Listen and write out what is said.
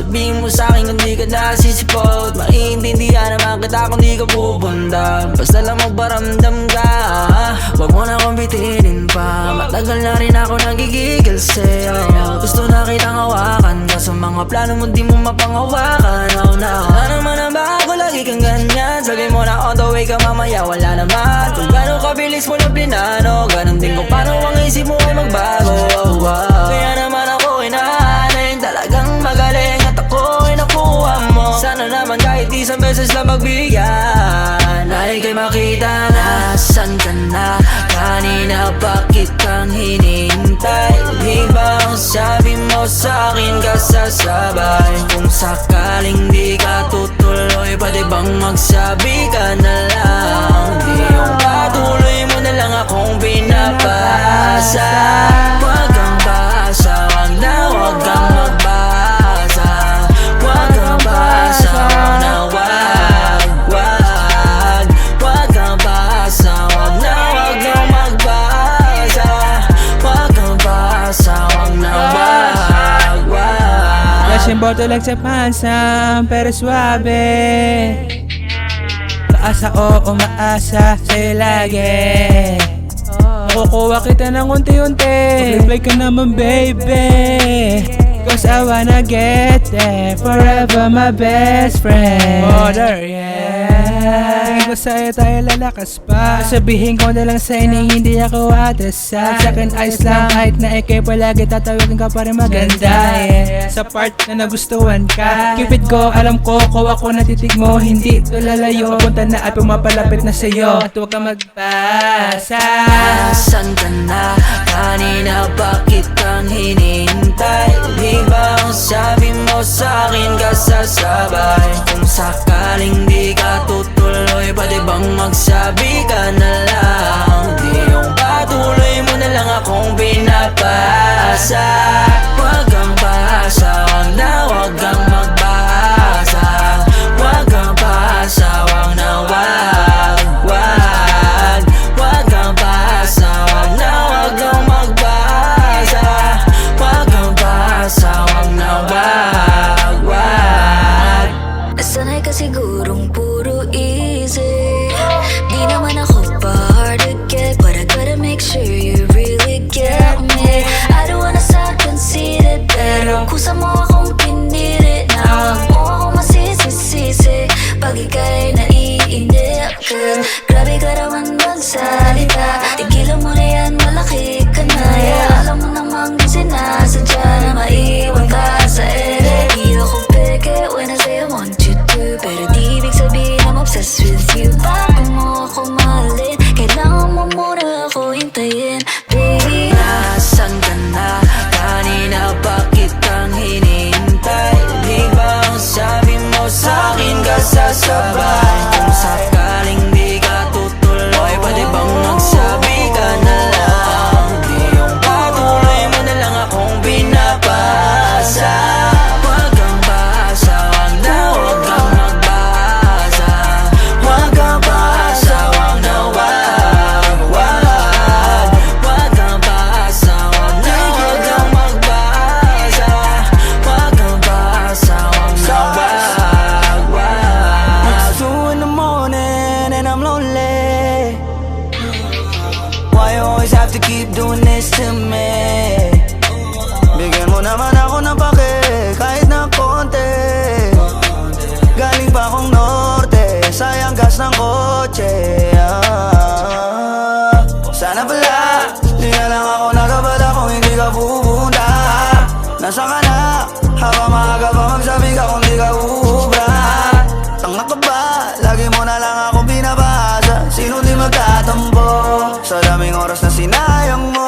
sasabihin mo sa'kin kung di ka nasisipot? Maiintindihan naman kita kung di ka pupunta. Basta lang magparamdam ka, wag mo na akong bitinin pa. Matagal na rin ako nagigigil sa'yo. Gusto na kitang hawakan, kaso mga plano mo di mo mapanghawakan. Oh no, na naman ang bago, lagi kang ganyan. Sabi mo na on the way ka mamaya, wala naman. Kung gano'ng kabilis mo na pinano, ganun din kung paano ang isip mo ay magbago. Kaya naman ako hinahanay talagang magaling at ako ay nakuha mo. Sana naman kahit isang beses lang magbigyan ay kay makita na asan ka na. Kanina pa kitang hinihintay. Di ba ang sabi mo sa'kin kasasabay? Kung sakaling di ka tutuloy, pwede bang magsabi ka na lang? Di yung patuloy mo na lang akong pinapasa. Huwag kang paasa, wag na wag kang magbasa. Huwag kang paasa, wag na wag, wag. Huwag kang paasa, wag na wag kang magbasa. Huwag kang paasa, wag na wag, wag. Lasing boto lang sa pansam, pero suabe. Maasa o umaasa sa'yo lagi. Makukuha kita ng unti-unti. Mag-reply ka naman baby, cause I wanna get there. Forever my best friend. Order, yeah. Ko sa'yo tayo lalakas pa. Sabihin ko na lang sa'yo na hindi ako atasal. Sa'kin ayos lang kahit na ikay palagi tatawagin ka pa rin maganda, yeah. Sa part na nagustuhan ka, keep it go, alam ko ako natitig mo. Hindi to lalayo, punta na at pumapalapit na sa'yo. At huwag ka magbasa. Asan ka na? Kanina pa kitang hinihintay. Di ba ang sabi mo sa'kin kasasabay? Kung sakaling di ka tutuloy, pwede bang magsabi ka na lang? Di yung patuloy mo na lang akong pinapasa. Huwag kang paasa, wag na wag kang magbasa. Huwag kang paasa, wag na wag, wag. Huwag kang paasa, wag na wag kang magbasa. Huwag kang paasa, wag na wag, wag. Nasanay ka sigurong puro easy. Di naman ako pa hard to get, but I gotta make sure you really get me. I don't wanna sound conceited, pero kusa mo akong pinili na huwag mo akong masisisi pag ika'y naiinip. Grabe ka naman magsalita, tigilan mo na yan, malaki ka na. Yeah, alam mo namang di sinasadya na maiwan ka sa ere. Di ako peke when I say I want you to, pero di ibig sabihin I'm obsessed with you. Bago mo ako mahalin, kailangan mo muna ako hintayin, baby. Nasaan ka na? Kanina pa kitang hinihintay. Di ba ang sabi mo sa'kin kasasabay? Kung sakaling di ka tutuloy, pwede bang magsabi ka na lang? Di yung patuloy mo na lang akong pinapasa. Huwag kang paasa, wag na wag kang magbasa. Huwag kang paasa, wag na wag, wag. Huwag kang paasa, wag na wag kang magbasa. Huwag kang paasa, wag na wag, wag. It's 2 in the morning and I'm lonely. Why you always have to keep doing this to me? Bigyan mo naman ako ng pake, kahit na konti. Galing pa akong norte, sayang gas ng kotse. Sana pala, di na lang ako nagabala kung hindi ka pupunta. Nasaan ka na? Habang maaga pa magsabi ka kung di ka ubra. Tanga ka ba? Lagi mo na lang akong pinabasa. Sino di magtatampo sa daming oras na sinayang mo?